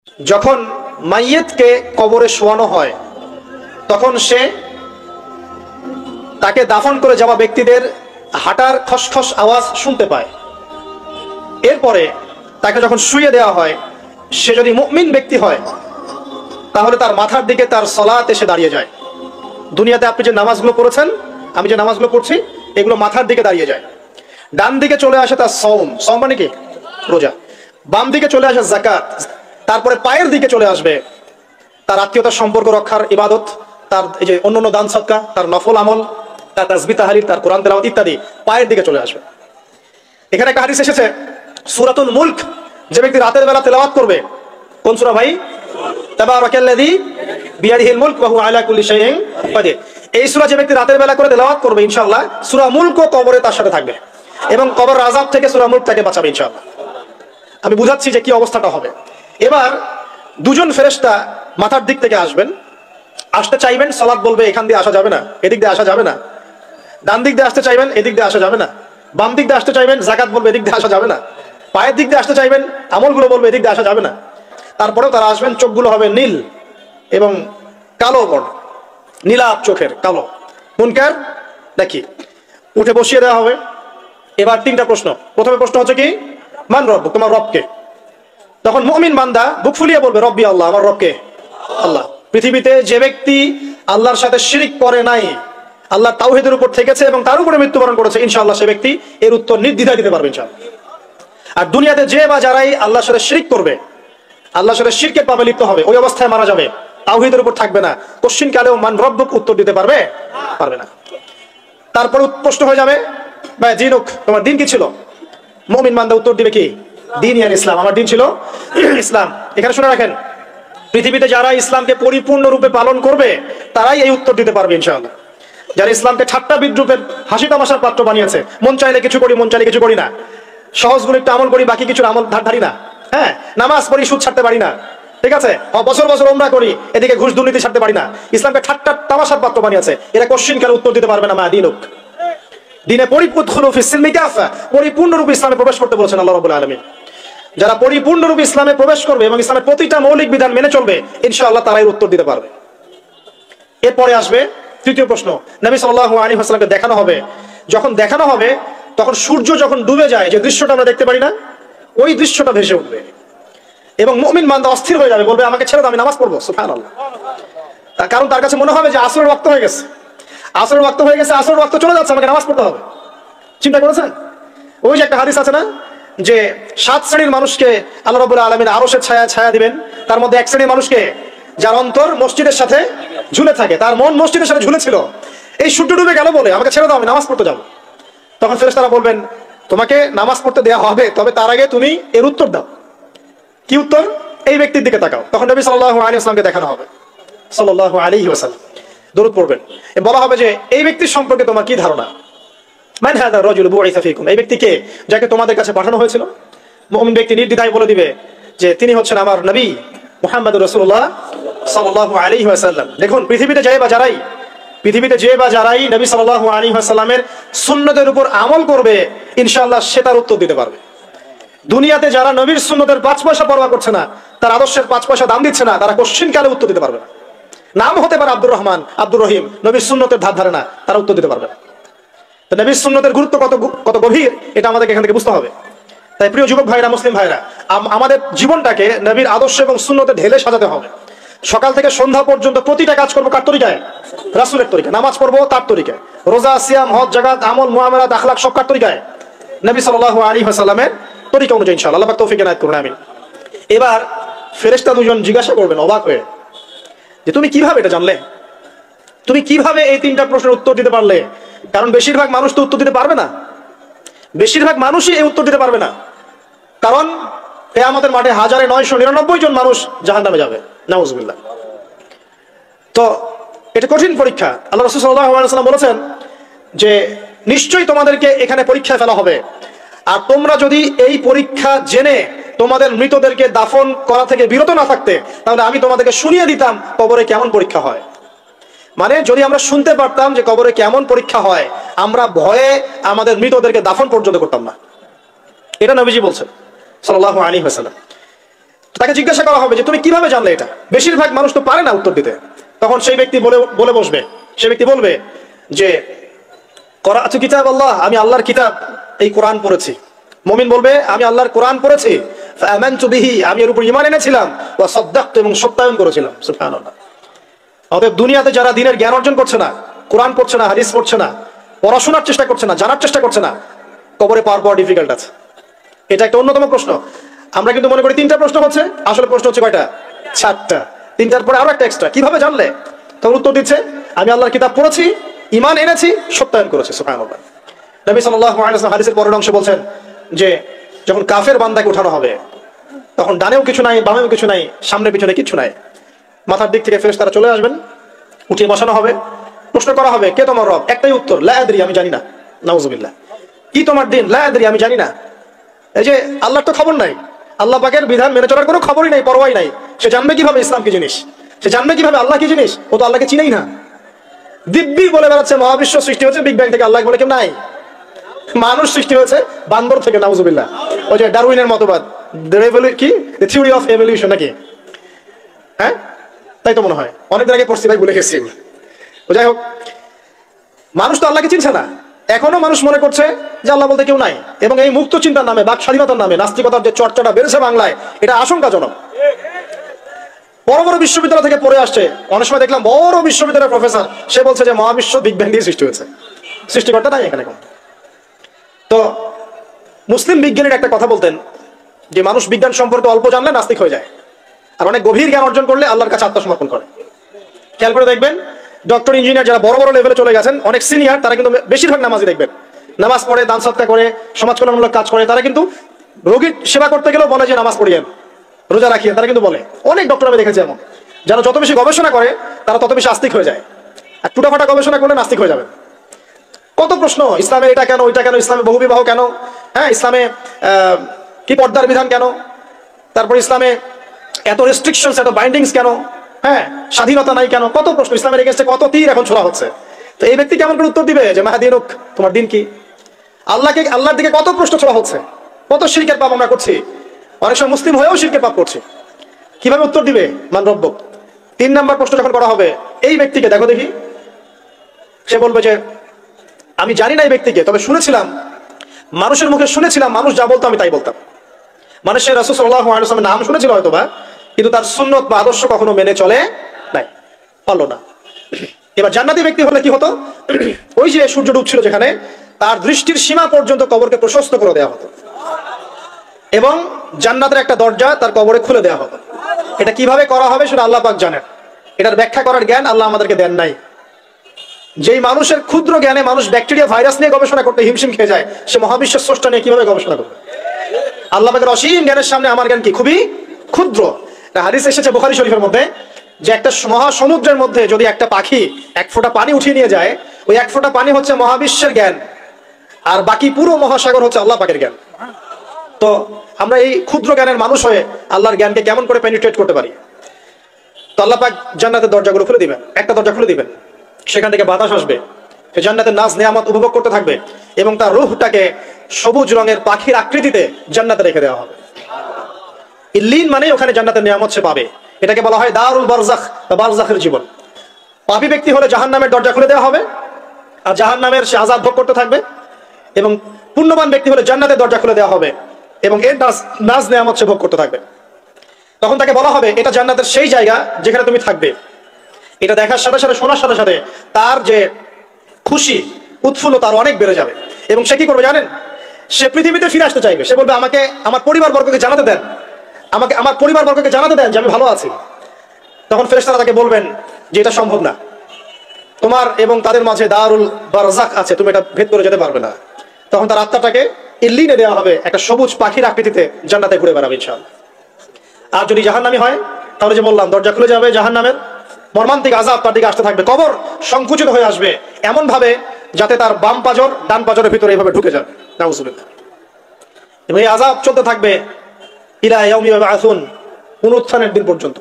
যখন মাইয়েতকে কবরে শোয়ানো হয় তখন সে তাকে দাফন করে যাওয়া ব্যক্তিদের হাঁটার খসখস আওয়াজ শুনতে পায়। এরপরে তাকে যখন শুইয়ে দেওয়া হয়, সে যদি মুমিন ব্যক্তি হয় তাহলে তার মাথার দিকে তার সালাত এসে দাঁড়িয়ে যায়। দুনিয়াতে আপনি যে নামাজগুলো পড়েছেন, আমি যে নামাজগুলো পড়ছি, এগুলো মাথার দিকে দাঁড়িয়ে যায়। ডান দিকে চলে আসে তার সওম, সওম মানে কি? রোজা। বাম দিকে চলে আসে যাকাত। তারপরে পায়ের দিকে চলে আসবে তার আত্মীয়তার সম্পর্ক রক্ষার ইবাদত, তার এই যে অন্যান্য দান সদকা, তার নফল আমল, তার তাসবিহ তাহলিল, তার কোরআন তেলাওয়াত ইত্যাদি পায়ের দিকে চলে আসবে। এখানে একটা হাদিস এসেছে সূরাতুল মুলক যে ব্যক্তি রাতের বেলা তেলাওয়াত করবে, কোন সূরা ভাই? তাবারাকাল্লাযী বিয়াদিহিল মুলক ওয়া হুয়া আলা কুল্লি শাইইন কাদির। এই সূরা যে ব্যক্তি রাতের বেলা করে তেলাওয়াত করবে, ইনশাআল্লাহ সূরা মুলকও কবরে তার সাথে থাকবে এবং কবর আযাব থেকে সূরা মুলক তাকে বাঁচাবে ইনশাআল্লাহ। আমি বুঝাচ্ছি যে কি অবস্থাটা হবে। এবার দুজন ফেরেশতা মাথার দিক থেকে আসবেন, আসতে চাইবেন, সালাত বলবে এখান দিয়ে আসা যাবে না, এদিক দিয়ে আসা যাবে না। ডান দিক দিয়ে আসতে চাইবেন, এদিক দিয়ে আসা যাবে না। বাম দিক দিয়ে আসতে চাইবেন, যাকাত বলবে এদিক দিয়ে আসা যাবে না। পায়ের দিক দিয়ে আসতে চাইবেন, আমলগুলো বলবে এদিক দিয়ে আসা যাবে না। তারপরেও তারা আসবেন, চোখগুলো হবে নীল এবং কালো বর্ণ, নীলাভ চোখের কালো। মুনকার দেখি উঠে বসিয়ে দেওয়া হবে। এবার তিনটা প্রশ্ন। প্রথমে প্রশ্ন হচ্ছে কি? মান রব্বুক, তোমার রবকে? তখন মুমিন বান্দা বুক ফুলিয়ে বলবে রব্বি আল্লাহ, আমার রবকে আল্লাহ। পৃথিবীতে যে ব্যক্তি আল্লাহর সাথে শিরিক করে নাই, আল্লাহ তাওহীদের উপর থেকেছে এবং তার উপরে মৃত্যুবরণ করেছে, ইনশাআল্লাহ সে ব্যক্তি এর উত্তর নির্দ্বিধায় দিতে পারবে ইনশাআল্লাহ। আর দুনিয়াতে যে বা যারাই আল্লাহর সাথে শিরিক করবে, আল্লাহর সাথে শিরকের পাপে লিপ্ত হবে, ওই অবস্থায় মারা যাবে, তাওহীদের উপর থাকবে না, কোশ্চিন কালেও মান রব্বুক উত্তর দিতে পারবে না। তারপর প্রশ্ন হয়ে যাবে বা দিনুক, তোমার দিন কি ছিল? মুমিন বান্দা উত্তর দিবে কি? দিন ইয়ান ইসলাম, আমার দিন ছিল ইসলাম। এখানে শুনে রাখেন, পৃথিবীতে যারা ইসলামকে পরিপূর্ণরূপে পালন করবে তারাই এই উত্তর দিতে পারবে ইনশাআল্লাহ। যারা ইসলামকে ঠাট্টা বিদ্রুপের হাসি তামাশার পাত্র বানিয়েছে, মন চাইলে কিছু করি, মন চাইলে কিছু করি না, সহজগুলো একটু আমল করি, বাকি কিছুর আমল ধারি না, হ্যাঁ, নামাজ পড়ি, সুদ ছাড়তে পারি না, ঠিক আছে, বছর বছর ওমরা করি, এদিকে ঘুষ দুর্নীতি ছাড়তে পারি না, ইসলামকে ঠাট্টা তামাশার পাত্র বানিয়েছে, এরা কোশ্চিন কালে উত্তর দিতে পারবে না মা দিনুক। দিনে পরিপূর্ণরূপে ইসলামে প্রবেশ করতে বলেছেন আল্লাহ রাব্বুল আলামিন। যারা পরিপূর্ণরূপে ইসলামে প্রবেশ করবে এবং ইসলামের প্রতিটা মৌলিক বিধান মেনে চলবে, ইনশাআল্লাহ তারাই উত্তর দিতে পারবে। এরপরে আসবে তৃতীয় প্রশ্ন। নবী সাল্লাল্লাহু আলাইহি ওয়াসাল্লামকে দেখানো হবে, যখন দেখানো হবে তখন সূর্য যখন ডুবে যায়, যে দৃশ্যটা আমরা দেখতে পারি না, ওই দৃশ্যটা ভেসে উঠবে এবং মুমিন বান্দা অস্থির হয়ে যাবে, বলবে আমাকে ছেড়ে দাও, আমি নামাজ পড়বো। সুবহানাল্লাহ। তার কারণ তার কাছে মনে হবে যে আসরের ওয়াক্ত হয়ে গেছে, আসরের ওয়াক্ত হয়ে গেছে, আসরের ওয়াক্ত চলে যাচ্ছে, আমাকে নামাজ পড়তে হবে। চিন্তা করেছেন? ওই যে একটা হাদিস আছে না, যে 7 শ্রেণীর মানুষকে আল্লাহ রাব্বুল আলামিন আরশের ছায়া দিবেন। তার মধ্যে এক শ্রেণীর মানুষকে যার অন্তর মসজিদের সাথে ঝুলে থাকে, তার মন মসজিদের সাথে ঝুলে ছিল, এই সূর্য ডুবে গেল বলে আমাকে ছেড়ে দাও, আমি নামাজ পড়তে যাবো। তখন ফেরেশতারা বলবেন তোমাকে নামাজ পড়তে দেওয়া হবে, তবে তার আগে তুমি এর উত্তর দাও। কি উত্তর? এই ব্যক্তির দিকে তাকাও। তখন নবী সাল্লাল্লাহু আলাইহি ওয়াসাল্লামকে দেখানো হবে, সাল্লাল্লাহু আলাইহি ওয়াসাল্লাম দরুদ পড়বেন, বলা হবে যে এই ব্যক্তির সম্পর্কে তোমার কি ধারণা? মান হাযা রাজুল বুইসা ফীকুম, এই ব্যক্তি কে, যাকে তোমাদের কাছে পাঠানো হয়েছিল? মুমিন ব্যক্তি নির্দ্বিধায় বলে দিবে যে তিনি হচ্ছেন আমার নবী মুহাম্মদুর রাসূলুল্লাহ সাল্লাল্লাহু আলাইহি ওয়াসাল্লাম। দেখুন, পৃথিবীতে যে বা যারাই নবী সাল্লাল্লাহু আলাইহি ওয়াসাল্লামের সুন্নতের উপর আমল করবে, ইনশাআল্লাহ সে তার উত্তর দিতে পারবে। দুনিয়াতে যারা নবীর সুন্নতের 5 পয়সা পরোয়া করছে না, তার আদর্শের 5 পয়সা দাম দিচ্ছে না, তারা কোশ্চিন কালে উত্তর দিতে পারবে না। নাম হতে পারে আব্দুর রহমান, আব্দুর রহিম, নবীর সুন্নতের ধার ধারে না, তারা উত্তর দিতে পারবে না। তো নবীর সুন্নতের গুরুত্ব কত গভীর, এটা আমাদেরকে এখান থেকে বুঝতে হবে। তাই প্রিয় যুবক ভাইরা, মুসলিম ভাইরা, আমাদের জীবনটাকে নবীর আদর্শ এবং সুন্নতে ঢেলে সাজাতে হবে। সকাল থেকে সন্ধ্যা পর্যন্ত প্রতিটা কাজ করবো কার তরিকায়? রাসূলের তরিকায়। নামাজ পড়বো তার তরিকায়, রোজা, সিয়াম, হজ, যাকাত, আমল, মুআমালাত, আখলাক সব কার তরিকায়? নবী সাল্লাল্লাহু আলাইহি ওয়াসাল্লামের তরিকা অনুযায়ী ইনশাআল্লাহ। আল্লাহ পাক তৌফিক এনায়েত করুন, আমিন। এবার ফেরেশতা দুজন জিজ্ঞাসা করবেন অবাক হয়ে যে তুমি কিভাবে এটা জানলে, তুমি কিভাবে এই 3টা প্রশ্নের উত্তর দিতে পারলে? কারণ বেশিরভাগ মানুষ তো উত্তর দিতে পারবে না, বেশিরভাগ মানুষই এই উত্তর দিতে পারবে না। কারণ কিয়ামতের মাঠে 1999 জন মানুষ জাহান্নামে যাবে, নাউজুবিল্লাহ। তো এটা কঠিন পরীক্ষা। আল্লাহ রাসূল সাল্লাল্লাহু আলাইহি ওয়াসাল্লাম বলেছেন যে নিশ্চয়ই তোমাদেরকে এখানে পরীক্ষায় ফেলা হবে, আর তোমরা যদি এই পরীক্ষা জেনে তোমাদের মৃতদেরকে দাফন করা থেকে বিরত না থাকতে, তাহলে আমি তোমাদেরকে শুনিয়ে দিতাম কবরে কেমন পরীক্ষা হয়। মানে যদি আমরা শুনতে পারতাম যে কবরে কেমন পরীক্ষা হয়, আমরা ভয়ে আমাদের মৃতদেরকে দাফন পর্যন্ত করতাম না। এটা নবীজি বলছেন সাল্লাল্লাহু আলাইহি ওয়াসাল্লাম। তাকে জিজ্ঞাসা করা হবে যে তুমি কিভাবে জানলে এটা? বেশিরভাগ মানুষ তো পারে না উত্তর দিতে। তখন সেই ব্যক্তি বলে বসবে, সে ব্যক্তি বলবে যে করাতু কিতাব আল্লাহ, আমি আল্লাহর কিতাব এই কোরআন পড়েছি। মুমিন বলবে আমি আল্লাহর কোরআন পড়েছি, ফাআমানতু বিহি, আমি এর উপর ঈমান এনেছিলাম, ওয়া সাদ্দাকতু, এবং সত্যায়ন করেছিলাম। সুবহানাল্লাহ। অতএব দুনিয়াতে যারা দ্বীনের জ্ঞান অর্জন করছে না, কোরআন পড়ছে না, হাদিস পড়ছে না, পড়াশোনার চেষ্টা করছে না, জানার চেষ্টা করছে না, কবরে পাওয়ার বড় ডিফিকাল্ট আছে। এটা একটা অন্যতম প্রশ্ন। আমরা কিন্তু মনে করি 3টা প্রশ্ন হচ্ছে, আসলে প্রশ্ন হচ্ছে কয়টা? 4টা। 3টার পরে আরো একটা এক্সট্রা। কিভাবে জানলে? তখন উত্তর দিচ্ছে আমি আল্লাহর কিতাব পড়েছি, ঈমান এনেছি, সত্যায়ন করেছি। সুবহানাল্লাহ। নবী সাল্লাল্লাহু আলাইহি ওয়াসাল্লাম হাদিসের পরের অংশে বলছেন যে যখন কাফের বান্দাকে উঠানো হবে, তখন ডানেও কিছু নাই, বামেও কিছু নাই, সামনে পিছনে কিছু নাই, মাথার দিক থেকে ফেরেশতারা চলে আসবেন, উঠিয়ে বসানো হবে, প্রশ্ন করা হবে কে তোমার রব? একটাই উত্তর, লা আদরি, আমি জানি না। নাউজুবিল্লাহ। কি তোমার দিন? লা আদরি, আমি জানি না। এই যে আল্লাহর তো খবর নাই, আল্লাহ পাকের বিধান মেনে চলার কোনো খবরই নাই, পরোয়াই নাই। সে জানবে কিভাবে ইসলাম কি জিনিস? সে জানবে কিভাবে আল্লাহ কি জিনিস? ও তো আল্লাহকে চিনেই না। দিব্যি বলে বেড়াচ্ছে মহাবিশ্ব সৃষ্টি হয়েছে বিগ ব্যাং থেকে, আল্লাহ বলে কেউ নাই। মানুষ সৃষ্টি হয়েছে বান্দর থেকে। নাউজুবিল্লাহ। ওই যে ডারউইনের মতবাদ, কি থিওরি অফ এভলিউশন নাকি? হ্যাঁ, তাই তো মনে হয়। অনেকদিন আগে পড়ছি ভাই, ভুলে গেছি। যাই হোক, মানুষ তো আল্লাহকে চিনছে না। এখনো মানুষ মনে করছে যে আল্লাহ বলতে কেউ নাই। এবং এই মুক্ত চিন্তার নামে, বাক স্বাধীনতার নামে নাস্তিকতার যে চর্চাটা বেড়েছে বাংলায়, এটা আশঙ্কাজনক। বড় বড় বিশ্ববিদ্যালয় থেকে পড়ে আসছে, অনেক সময় দেখলাম বড় বিশ্ববিদ্যালয়ের প্রফেসর, সে বলছে যে মহাবিশ্ব বিগ ব্যাং দিয়ে সৃষ্টি হয়েছে, সৃষ্টিকর্তা নাই এখানে। তো মুসলিম বিজ্ঞানীর একটা কথা বলতেন যে মানুষ বিজ্ঞান সম্পর্কে অল্প জানলে নাস্তিক হয়ে যায়, আর অনেক গভীর জ্ঞান অর্জন করলে আল্লাহর কাছে আত্মসমর্পণ করে। খেয়াল করে দেখবেন, ডক্টর, ইঞ্জিনিয়ার যারা বড় বড় লেভেলে চলে গেছেন, অনেক সিনিয়র, তারা কিন্তু বেশিরভাগ নামাজি দেখবেন, নামাজ পড়ে, দান সদকা করে, সমাজ কল্যাণমূলক কাজ করে। তারা কিন্তু রোগীর সেবা করতে গেলেও বলে যে নামাজ পড়িয়েন, রোজা রাখিয়েন, তারা কিন্তু বলে। অনেক ডক্টর আমি দেখেছি এমন, যারা যত বেশি গবেষণা করে তারা তত বেশি আস্তিক হয়ে যায়, আর টুটাফাটা গবেষণা করলে নাস্তিক হয়ে যাবে। কত প্রশ্ন, ইসলামে এটা কেন, ওইটা কেন, ইসলামে বহুবিবাহ কেন, হ্যাঁ, ইসলামে কি পর্দার বিধান কেন, তারপর ইসলামে এত রেস্ট্রিকশনস, এত বাইন্ডিংস কেন, হ্যাঁ, স্বাধীনতা নাই কেন, কত প্রশ্ন। ইসলামের এগেইনস্টে কত তীর এখন ছোড়া হচ্ছে। তো এই ব্যক্তি কেমন করে উত্তর দিবে যে মাহাদিনুক, তোমার দিন কি? আল্লাহর দিকে কত প্রশ্ন ছোড়া হচ্ছে, কত শিরকের পাপ আমরা করছি, অনেক সময় মুসলিম হয়েও শিরকের পাপ করছি। কিভাবে উত্তর দিবে মান রব্বুক? 3 নাম্বার প্রশ্ন যখন করা হবে, এই ব্যক্তিকে দেখো দেখি, সে বলবে যে আমি জানি না এই ব্যক্তিকে, তবে শুনেছিলাম, মানুষের মুখে শুনেছিলাম, মানুষ যা বলতো আমি তাই বলতাম। মানুষের রাসূল সাল্লাল্লাহু আলাইহি ওয়াসাল্লামের নাম শুনেছিল হয়তোবা, কিন্তু তার সুন্নত বা আদর্শ কখনো মেনে চলে নাই, পারলো না। এবার জান্নাতি ব্যক্তি হলে কি হতো? ওই যে সূর্য ডুবছিল যেখানে, তার দৃষ্টির সীমা পর্যন্ত কবরকে প্রশস্ত করে দেওয়া হতো, এবং জান্নাতের একটা দরজা তার কবরে খুলে দেওয়া হতো। এটা কিভাবে করা হবে সেটা আল্লাহ পাক জানেন, এটার ব্যাখ্যা করার জ্ঞান আল্লাহ আমাদেরকে দেন নাই। যেই মানুষের ক্ষুদ্র জ্ঞানে মানুষ ব্যাকটেরিয়া ভাইরাস নিয়ে গবেষণা করতে হিমশিম খেয়ে যায়, সে মহাবিশ্বের স্রষ্টা নিয়ে কিভাবে গবেষণা করবে? আল্লাহ পাকের অসীম জ্ঞানের সামনে আমার জ্ঞান কি? খুবই ক্ষুদ্র। হাদিস এসেছে বুখারী শরীফের মধ্যে যে একটা মহাসমুদ্রের মধ্যে যদি একটা পাখি 1 ফোঁটা পানি উঠিয়ে নিয়ে যায়, ওই 1 ফোঁটা পানি হচ্ছে মহাবিশ্বের জ্ঞান, আর বাকি পুরো মহাসাগর হচ্ছে আল্লাহ পাকের জ্ঞান। তো আমরা এই ক্ষুদ্র জ্ঞানের মানুষ হয়ে আল্লাহর জ্ঞানকে কেমন করে পেনিট্রেট করতে পারি? তো আল্লাহ পাক জান্নাতের দরজাগুলো খুলে দিবেন, একটা দরজা খুলে দিবেন, সেখান থেকে বাতাস আসবে, সে জান্নাতের নাজ নেয়ামত উপভোগ করতে থাকবে, এবং তার রূহটাকে সবুজ রঙের পাখির আকৃতিতে জান্নাতে রেখে দেওয়া হবে। ইল্লিন মানে ওখানে জান্নাতের নিয়ামত সে পাবে। এটাকে বলা হয় দারুল বারজাখ বা বারজাখের জীবন। পাপী ব্যক্তি হলে জাহান্নামের দরজা খুলে দেওয়া হবে, আর জাহান্নামের সে আযাব ভোগ করতে থাকবে, এবং পুণ্যবান ব্যক্তি হলে জান্নাতের দরজা খুলে দেওয়া হবে, এবং এর নাজ নেয়ামত সে ভোগ করতে থাকবে। তখন তাকে বলা হবে এটা জান্নাতের সেই জায়গা যেখানে তুমি থাকবে। এটা দেখার সাথে সাথে, শোনার সাথে সাথে তার যে খুশি, উৎফুল্ল তার অনেক বেড়ে যাবে। এবং সে কি করবে জানেন? সে পৃথিবীতে ফিরে আসতে চাইবে। সে বলবে আমাকে আমার পরিবারবর্গকে জানাতে দেন, আমাকে আমার পরিবারবর্গকে জানাতে দেন যে আমি ভালো আছি। তখন ফেরেশতারা তাকে বলবেন যে এটা সম্ভব না, তোমার এবং তাদের মাঝে দারুল বারজাখ আছে, তুমি এটা ভেদ করে যেতে পারবে না। তখন তার আত্মাটাকে ইল্লিনে দেওয়া হবে, একটা সবুজ পাখির আকৃতিতে জান্নাতে ঘুরে বেড়াবে ইনশাআল্লাহ। আর যদি জাহান্নামী হয়, তাহলে যে বললাম দরজা খুলে যাবে, জাহান্নামের মর্মান্তিক আযাব তার দিকে আসতে থাকবে, কবর সংকুচিত হয়ে আসবে এমন ভাবে যাতে তার বাম পাজর ডান পাজরের ভিতরে এইভাবে ঢুকে যাবে, নাউযুবিল্লাহ। এবং এই আযাব চলতে থাকবে ইলা ইয়াউমি ইউবআসুন, পুনরুত্থানের দিন পর্যন্ত।